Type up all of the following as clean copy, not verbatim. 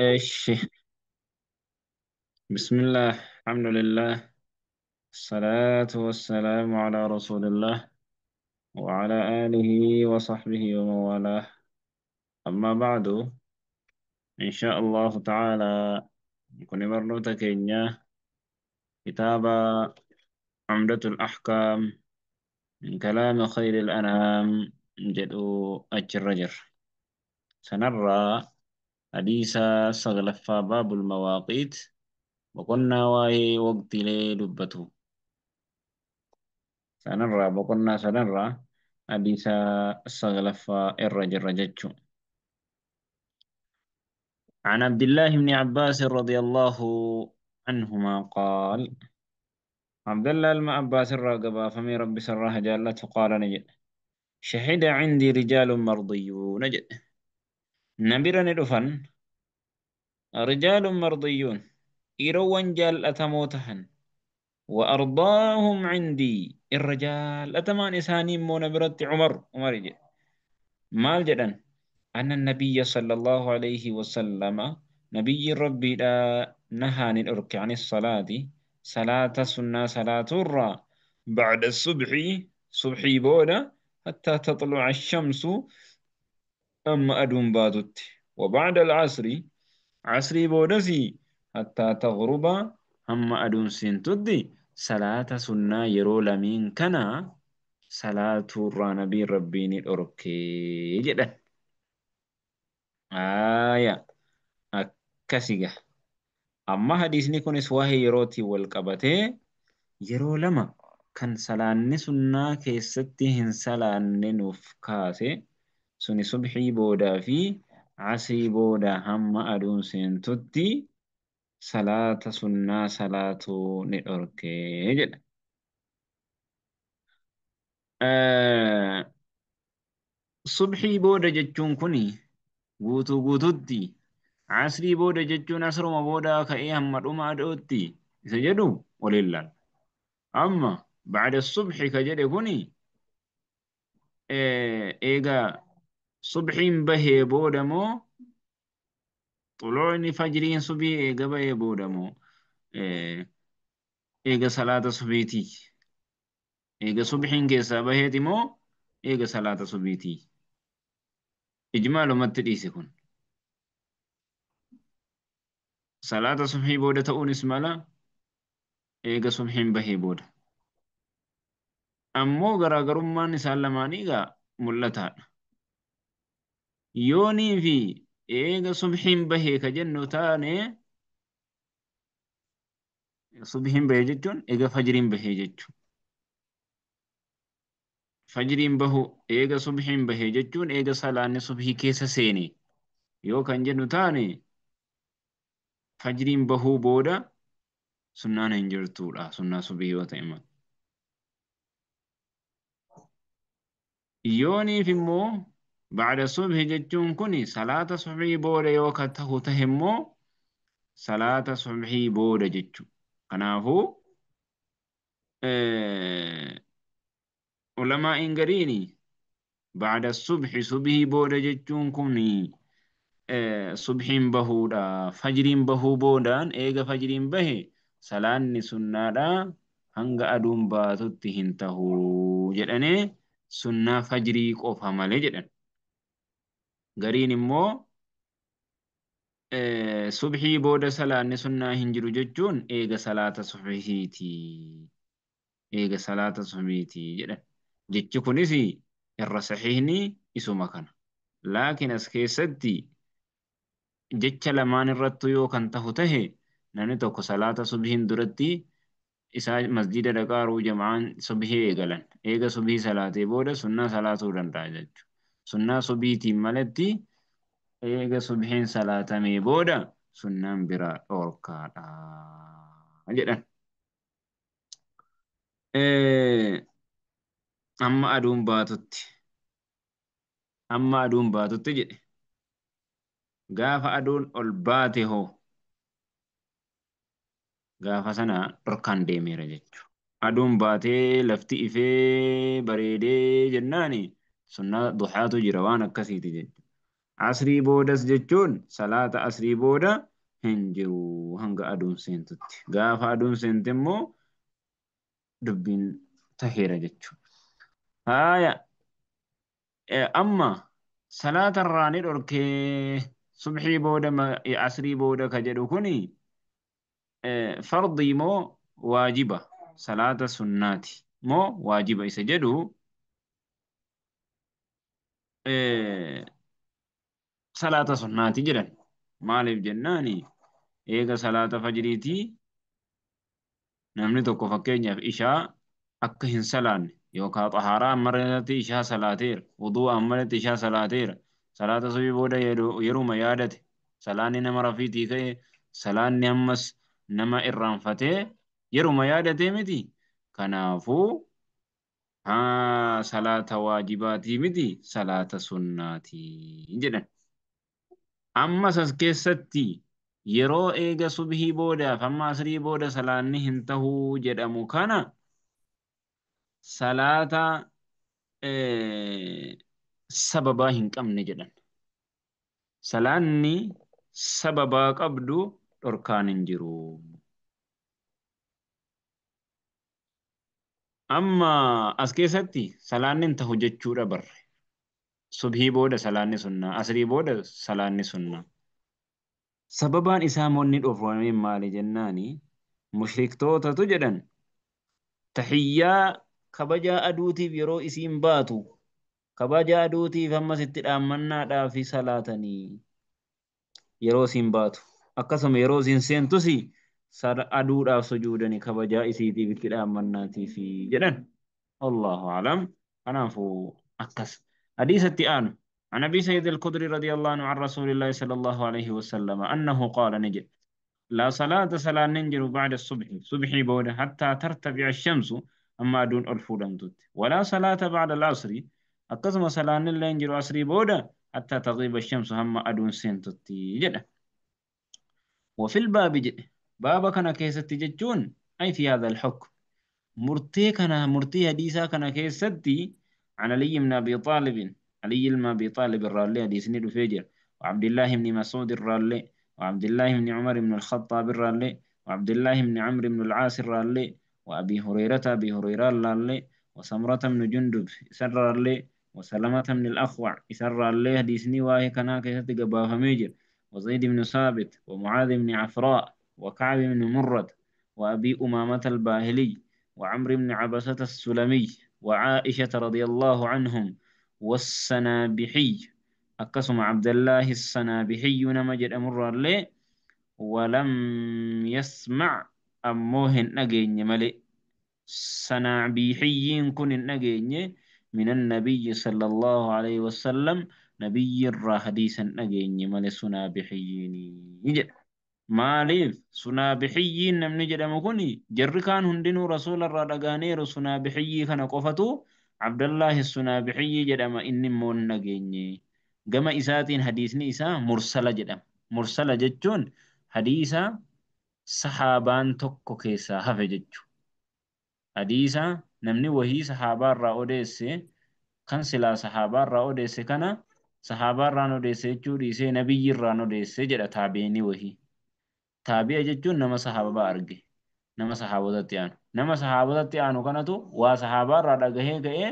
ايش. بسم الله. الحمد لله. الصلاة والسلام على رسول الله وعلى آله وصحبه ومن والاه. أما بعد، إن شاء الله تعالى نكون برنوتا كينيا كتاب عمدة الأحكام من كلام خير الأنام جدو الرجر. سنرى حديث سغلفا باب المواقيت، وقلنا واهي وقت لي دبته. سنرى حديث السغلفة الرجر. عن عبد الله بن عباس رضي الله عنهما قال: عبد الله بن عباس الراقبة فمي ربي سره جالته قال نجد: شهد عندي رجال مرضيون نجد. نبرا ندفن رجال مرضيون إيروان جال أتموتهن وأرضاهم عندي الرجال أتمان إساني مو نبرت عمر جد. مال جدن أن النبي صلى الله عليه وسلم نبي ربي لا نهى عن الأرك عن الصلاة صلاة سنة صلاة الرا بعد الصبح صبحي بودا حتى تطلع الشمس أما أدوم بادت، وبعد العصر عصري بودسي حتى تغرب أما أدوم سنتدي صلاة سنة يرو لمن كنا صلاة الرا نبي ربي الأرك جدا. Akkasiga. Amma hadiisni kunis waa'ee yerootii wal qabatee yeroo lama kan salaanni sunnaa keessatti hin salaanne nuuf kaase suni subhii boodaa fi asrii boodaa hamma aduun seentutti salaata sunnaa salaatuu ni dhorkee jedha. Subhii booda jechuun kuni guutuu guututti asrii booda jechuun asruma boodaa ka'ee hamma dhuma adootti isa jedhu waliin laala. Amma ba'ada subhi ka jedhe kuni eegaa subhiin bahee booda moo xuloonni fajriin subii eega bahee booda moo eega salaata subiitii eega subhiin keessaa baheeti moo eega salaata subiitii ijmaalumatti dhiise kun salaata subhii booda ta'uunis mala eega subhiin bahee booda. Ammoo garaagarummaan isaan lamaanii egaa mul'ataadha. Yoonii fi eega subhiin bahee ka jennu taane subhiin bahee jechuun eega fajriin bahee jechuudha. Fajriin bahu eega subhiin bahee jechuun eega salaanni subhii keessa seene yoo kan jennu taane fajriin bahuu booda sunnaan hin jirtudha. Sunnaa subhii yoo ta'e malee. Yooniif immoo ba'ada subhi jechuun kuni salaata subhii booda yoo ka ta'u tahe immoo salaata subhii booda jechuudha. Kanaafuu ulamaa'iin gariini ba'ada subhi subhii booda jechuun kuni subhiin bahuudha. Fajriin bahuu boodaan eega fajriin bahe salaanni sunnaadha hanga aduun baatutti hin tahuu jedhanii sunnaa fajrii qofa malee jedhan. Gariin immoo subhii booda salaanni sunnaa hin jiru jechuun eega salaata subhiiti. Eega salaata subhiiti jedhan. Jechi kunis irra sahiihni isuma kana. Laakiin as keessatti jecha lamaan irrattu yoo kan tahu tahe namni tokko salaata subhiin duratti isaa masjida dhaqaaruu jama'aan subhii eegalan. Eega subhii salaatee booda sunnaa salaatuu danda'a jechuudha. Sunnaa subhiitiin malatti eega subhiin salaatamee booda sunnaan biraa dhoorkaadha jedhan. Amma aduun baatutti. Amma aduun baatutti jedhe. Gaafa aduun ol baate hoo gaafa sana dhorkaan deemeera jechuudha. Aduun baatee lafti ifee bareedee jennaani sunnaa duhaatu jira waan akkasiiti jechuudha. Asrii boodas jechuun salaata asrii booda hin jiru hanga aduun seentutti. Gaafa aduun seente immoo dubbiin taheera jechuudha. Haaya amma salaata irraa ni dhorkee subxii booda asrii booda ka jedhu kuni fardii moo waajiba salaata sunnaati moo waajiba isa jedhu salaata sunnaati jedhan maaliif jennaani eega salaata fajriitii namni tokko fakkeenyaaf ishaa akka hin salaanne yookaan xahaaraa ammarratti ishaa salaateera wuduu ammarratti ishaa salaateera salaata subii booda yeruma yaadate salaanni nama rafiitii ka'e salaanni ammas nama irraanfatee yeruma yaadatee miti kanaafuu salaata waajibaatii miti salaata sunnaatii jedhan ammas as keessatti yeroo eega subhii boodaaf amma asrii booda salaanni hin tahuu jedhamu kana salaata sababaa hin qabne jedhan salaanni sababaa qabdu dhorkaan hin jiru amma as keessatti salaanni hin tahu jechuudha barre subhii booda salaanni sunnaa asrii booda salaanni sunnaa sababaan isaa moonni dhofame maali jennaani mushriktootatu jedhan tahiyyaa kabajaa aduutiif yeroo isiin baatu kabajaa aduutiif ammas itti dhaammannaadhaa fi salaatanii yeroo isiin baatu akkasuma yeroo isiin seentus aduudhaaf sujuudanii kabajaa isiitiif itti dhaammannaatii fi jedhan allahu alam kanaafuu akkas hadiisatti aanu عن أبي سيد الخدري رضي الله عنه عن رسول الله صلى الله عليه وسلم أنه قال نجد لا صلاة صلاة ننجر بعد الصبح صبحي بودة حتى ترتفع الشمس أما دون ألفودن توت ولا صلاة بعد العصر أقسم صلاة ننجر عصري بودة حتى تغيب الشمس هم أدون سنتوتي جدا وفي الباب جد بابا كان كيست ججون أي في هذا الحكم مرتي حديثا كان كيستي عن علي بن أبي طالب علي بن أبي طالب الرالي حديثني دفيجر وعبد الله بن مسعود الرالي وعبد الله بن عمر بن الخطاب الرالي وعبد الله بن عمرو بن العاص الرالي وأبي هريرة الرالي وسمرة بن جندب إسر الرالي وسلمة بن الأخوع إسر الرالي حديثني واهي كنا كيست قباه ميجر وزيد بن ثابت ومعاذ بن عفراء وكعب بن مرد وأبي أمامة الباهلي وعمرو بن عبسة السلمي وعائشة رضي الله عنهم والسنابحي أقسم عبد الله السنابحي نمجد أمر لي ولم يسمع أموه نجين ملئ سنابحي كن نجين من النبي صلى الله عليه وسلم نبي الرا حديثا نجين ملئ سنابحيين يجد maaliif sunaabixiyyiin namni jedhamu kun jarri kaan hundinuu rasuula irraa dhagaaneeru sunaabixiyyii kana qofatu abdallahi sunaabixiyyii jedhama inni immoo hin dhageenye gama isaatiin hadiisni isaa mursala jedhama mursala jechuun hadiisa sahaabaan tokko keessaa hafe jechu hadiisa namni wahii sahaabaa irraa odeesse kan silaa sahaabaa irraa odeesse kana sahaabaa irraan odeesse jechuu dhiisee nabiyyi irraan odeesse jedha taabi'inii wahii taabi'a jechuun nama sahaabaa arge nama sahaabotatti aanu kanatu waa sahaabaa irraa dhagahee ga'ee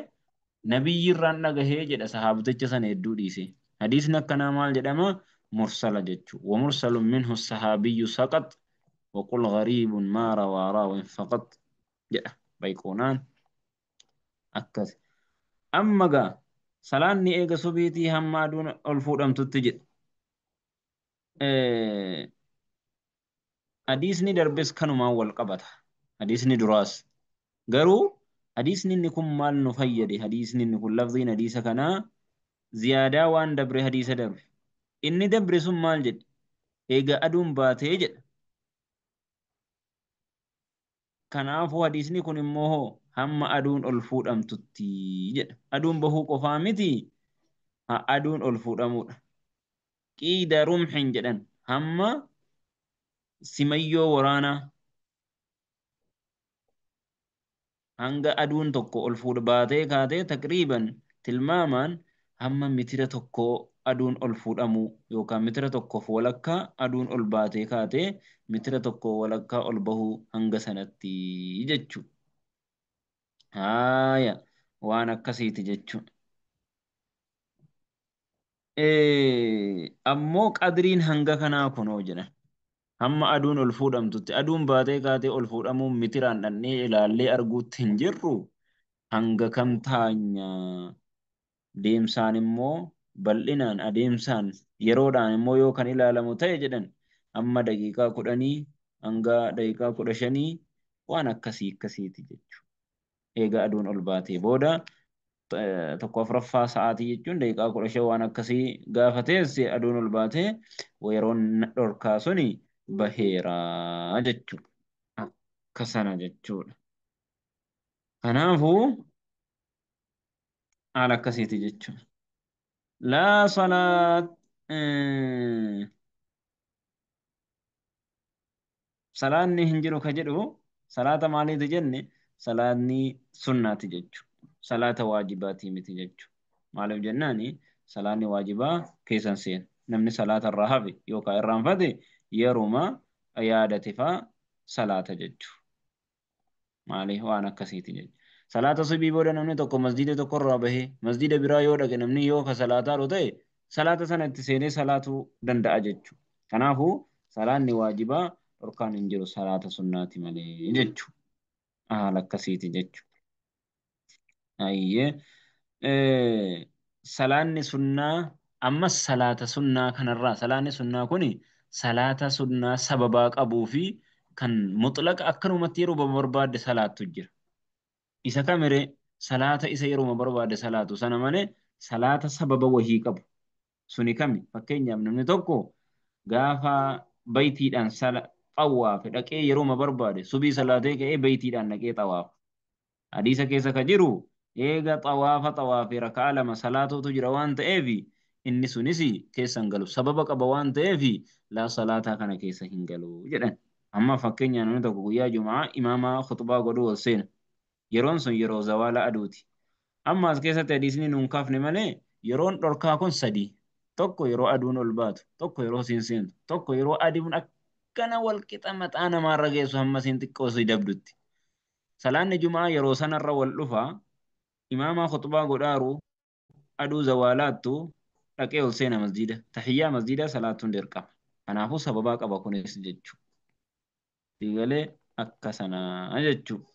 nabiyyi irraan dhagahee jedha sahaabticha sana hedduu dhiise hadiisni akkanaa maal jedhama mursala jechuu ومرسل منه الصحابي سقط وقل غريب ما روى راو فقط jedha bayqoonaan akkas amma gaa salaanni eega subiitii hamma aduun ol fuudhamtutti jedha hadiisni darbes kanumaan wal qabata hadiisni duraas garuu hadiisni inni kun maal nu fayyade hadiisni inni kun lafziin hadiisa kanaa ziyaadaa waan dabre hadiisa darbe inni dabre sun maal jedhe eega aduun baatee jedha kanaafuu hadiisni kun immoo hamma aduun ol fuudhamtutti jedha aduun bahuu qofaa miti aduun ol fuudhamuudha qiida rumxin jedhan hamma simayyoo waraanaa hanga aduun tokko ol fuudha baatee kaatee taqriiban tilmaamaan hamma mitira tokko aduun ol fuudhamuu yookaan meetira tokkoof walakkaa aduun ol baatee kaatee meetira tokko walakkaa ol bahuu hanga sanatti jechuudha. Haaya waan akkasiiti jechuudha. Ammoo qadriin hanga kanaa kunoo jedhan. Hamma aduun ol fuudhamtutti aduun baatee kaatee ol fuudhamuun mitiraan dhannee ilaallee arguutti hin jirru hanga kam taanya deemsaan immoo bal'inaan adeemsaan yeroodhaan immoo yoo kan ilaalamu ta'e jedhan amma daqiiqaa 10 hanga daqiiqaa 15 waan akkasiiti jechuudha. Eega aduun ol baatee booda tokko afuraffaa sa'aatii jechuun daqiiqaa 15 waan akkasii gaafa teesse aduun ol baatee yeroon dhorkaa suni baheeraa jechuudha. Akka sana jechuudha. Kanaafuu haala akkasiiti jechuudha. Laa salaat salaanni hin jiru ka jedhu salaata maaliiti jenne salaanni sunnaati jechuudha. Salaata waajibaatii miti jechuudha. Maaliif jennaani salaanni waajibaa keessan seena. Namni salaata irraa hafe yookaan irraanfate yeruma yaadate faa salaata jechuudha. Maaliif waan akkasiiti jechuudha. Salaata subii booda namni tokko masjiida tokko irraa bahee masjiida biraa yoo dhaqe namni yoo ka salaataa ta'e salaata sana itti seenee salaatuu danda'a jechuudha. Kanaafuu salaanni waajibaa dhorkaan hin jiru salaata sunnaati malee jechuudha. Haala akkasiiti jechuudha. Ayyee salaanni sunnaa ammas salaata sunnaa kanarraa salaanni sunnaa kuni salaata sunnaa sababaa qabuu fi kan mutlaqa akkanumatti yeroo barbaadde salaattu jira. Isa kamire salaata isa yeroo barbaadde salaatu sana malee salaata sababa wahii qabu. Suni kami fakkeenyaaf namni tokko gaafa baytiidhaan xawwaafe dhaqee yeroo barbaade subii salaatee ka'ee baytiidhaan dhaqee xawaafa. Hadiisa keessa ka jiru eega xawaafee rakaa lama salaatuutu jira waan ta'eef inni sunis keessa hin galu sababa qaba waan ta'eef laa salaataa kana keessa hin galu jedhan. Amma fakkeenyaa namni tokko guyyaa jumaa imaamaa khutbaa godhuu ol seena. Yeroon sun yeroo zawaala aduuti. Amma as keessatti hadiisni nuun kaafne malee yeroon dhorkaa kun sadii. Tokko yeroo aduun ol baatu, tokko yeroo siin seentu, tokko yeroo aduun akkana wal qixa maxaa namaarra geessu hamma siin xiqqoo si dabdutti. Salaanni jumaa yeroo sanarra wal dhufa imaamaa khutbaa godhaaru aduu zawaalaattu dhaqee ol seena masjiida. Tahiyyaa masjiida salaatuun dirqama. Kanaafuu sababaa qaba kunis jechuudha. Digalee akka sanaa jechuudha.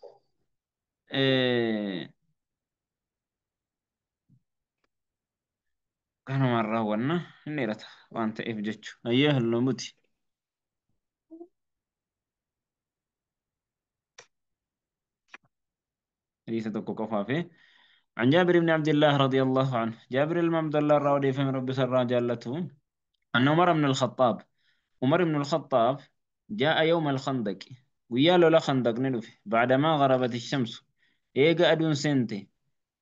Kanumaan raawwanna inni dheerata waan ta'eef jechuudha. Ayyee halluumuti. حديث تكوكفا فيه عن جابر بن عبد الله رضي الله عنه جابر بن عبد الله راودي فمن رب سر جالته أن عمر بن الخطاب جاء يوم الخندق ويالو لخندق ندف بعدما غربت الشمس إيجا أدون سنتي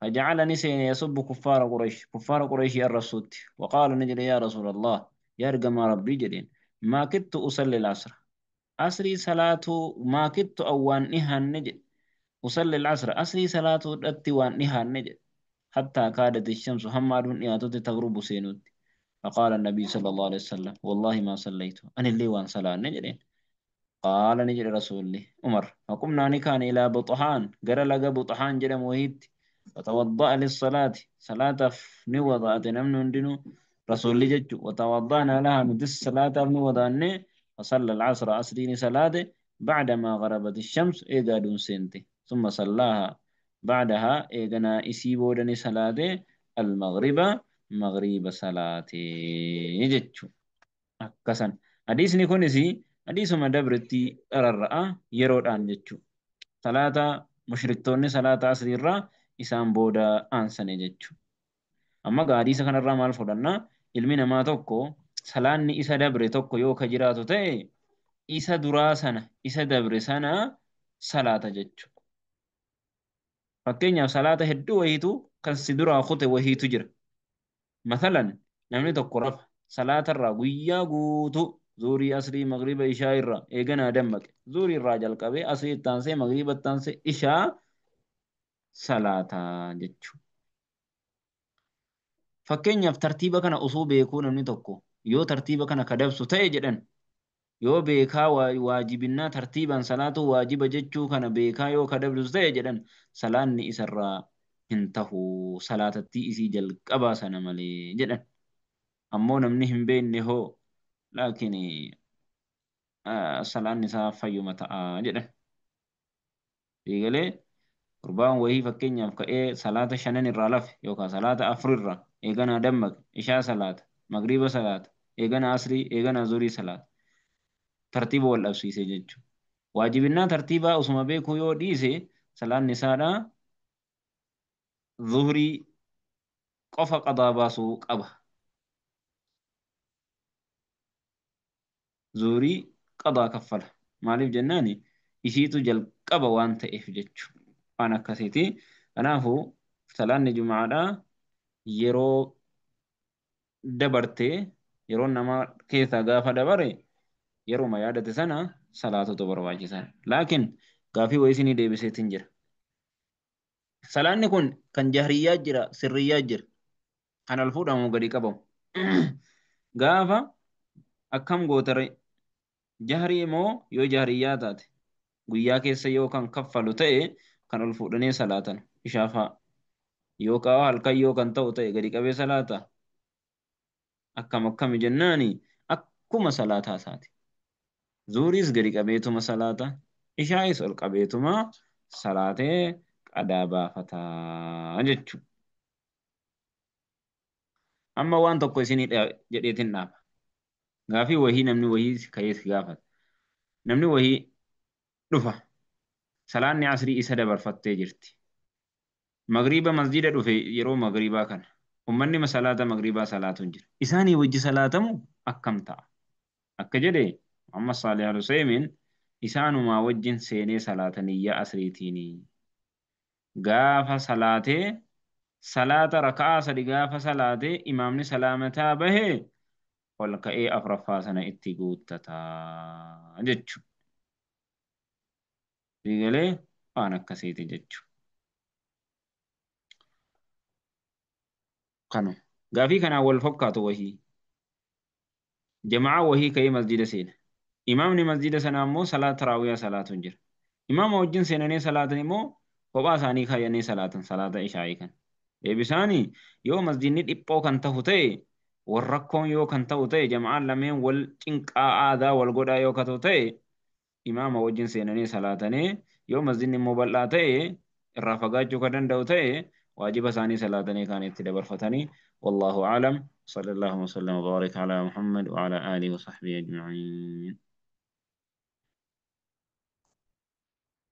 فجعل نسين يسب كفار قريش يا الرسول وقال نجري يا رسول الله يا رقم ربي جدين ما كدت أصلي العصر أسري صلاة ما كدت أوان نهان نجد أصلي العصر أسري صلاة التوان نهان نجد حتى كادت الشمس هماد ياتت تغرب سينوت فقال النبي صلى الله عليه وسلم والله ما صليت أنا اللي وان صلاة نجرين قال نجري رسول الله عمر فقمنا نكان إلى بطحان قرى لقى بطحان جرم وهيت وتوضأ للصلاة صلاة نوضأت نمن دنو رسول الله جج وتوضأنا لها ندس صلاة نوضأني فصلى العصر أسرين صلاة بعدما غربت الشمس إيقا دون سنتي ثم صلاها بعدها إيقنا إسيبودني صلاة المغرب مغرب صلاة جج أكسن حديث نكونسي حديث ما دبرتي الرأى يرود عن جج صلاة مشركتوني صلاة عصر الرأى isaan booda aansane jechuudha. Amma hadiisa kanarraa maal fudhannaa ilmi namaa tokko salaanni isa dabre tokko yoo ka jiraatu ta'e isa duraa sana isa dabre sana salaata jechuudha. Fakkeenyaaf salaata hedduu wayiitu kan si duraa kute wayiitu jira. Mathalan namni tokko rafa salaatarraa guyyaa guutuu zuurii asrii magriba ishaa irraa eeganaa dammaqe zuurii irraa jalqabee asrii itti aansee magriba itti aansee ishaa salaataa jechuudha. fakkeenyaaf tartiiba kana osoo beekuu namni tokko yoo tartiiba kana kadabsu ta'e jedhan yoo beekaa waajibinnaa tartiibaan salaatu waajiba jechuu kana beekaa yoo kadabsu ta'e jedhan salaanni isarraa hin tahu salaatattii isii jalqabaa sana malee jedhan ammoo namni hin beekne hoo laakiin salaanni isaa fayyuma ta'a jedhan eegalee gurbaan wayii fakkeenyaaf ka'ee salaata shanan irraa lafe yookaan salaata afur irraa eeganaa dammaqe ishaa salaata magriiba salaata eeganaa asrii eeganaa zurii salaata tartiiba wal dhabsiisee jechuudha. Waajibinnaa tartiibaa osuma beekuu yoo dhiise salaanni isaadhaa zuhurii qofa qadaa baasuu qaba. Zuhurii qadaa kaffala. Maaliif jennaani ishiitu jalqaba waan ta'eef jechuudha. Waan akkasiiti. Kanaafuu salaanni jumaadhaa yeroo dabartee yeroo namaa keessaa gaafa dabare yeruma yaadate sana salaatota barbaachisan. Laakiin gaafii wayii isinii deebiseetiin jira. Salaanni kun kan jahriyyaa jira sirriyyaa jira. Kan ol fuudhamu gadi qabamu. Gaafa akkam gootare jahrii moo yoo jahriyyaa taate guyyaa keessa yoo kan kaffalu ta'e kan ol fuudhanee salaatan ishaafaa yookaan halkan yoo kan ta'u ta'e gadi qabee salaata akkami jennaani akkuma salaataa isaati. Zuuriis gadi qabeetuma salaata ishaayis ol qabeetuma salaatee qadaa baafataa jechuudha. Amma waan tokko isinii jedheetiin dhaaba. Gaafii wahii namni wahii ka'ees gaafata. Namni wahii dhufa. Salaanni asrii isa dabarfattee jirti. Magriiba masjida dhufe yeroo magriibaa kana. Ummanni salaata magriibaa salaatuun jira. Isaanii wajji salaatamu akkam ta'a? Akka jedhee Muhammad Saalih Al-Husaymiin isaanumaa wajjin seenee salaataniyyaa asriitiini. Gaafa salaatee salaata raka'aa sadi gaafa salaatee imaamni salaamataa bahee ol ka'ee afuraffaa sana itti guuttataa jechuudha. Diigalee waan akkasiiti jechuudha. Kanu gaafii kanaan wal fakkaatu wahii. Jamaa wahii ka'ee masjida seena. Imaamni masjida sanaa immoo salaata taraawwiyaa salaatuun jira. Imaama wajjin seenanii salaatan immoo kophaa isaanii kaayanii salaatan salaata ishaa'ii kan. Deebisaanii yoo masjidni dhiphoo kan ta'u ta'e warrakkoon yoo kan ta'u ta'e jama'aan lameen wal cinqaa aadaa wal godhaa yoo kan ta'u ta'e imaama wajjin seenanii salaatanii yoo masjidni immoo bal'aa ta'e irraa fagaachuu kan danda'u ta'e waajiba isaanii salaatanii kan itti dabarfatanii wallahu aalam sallallahu alaihi wa sallam wa baraka ala Muhammad wa ala alihi wa sahbihi ajma'in.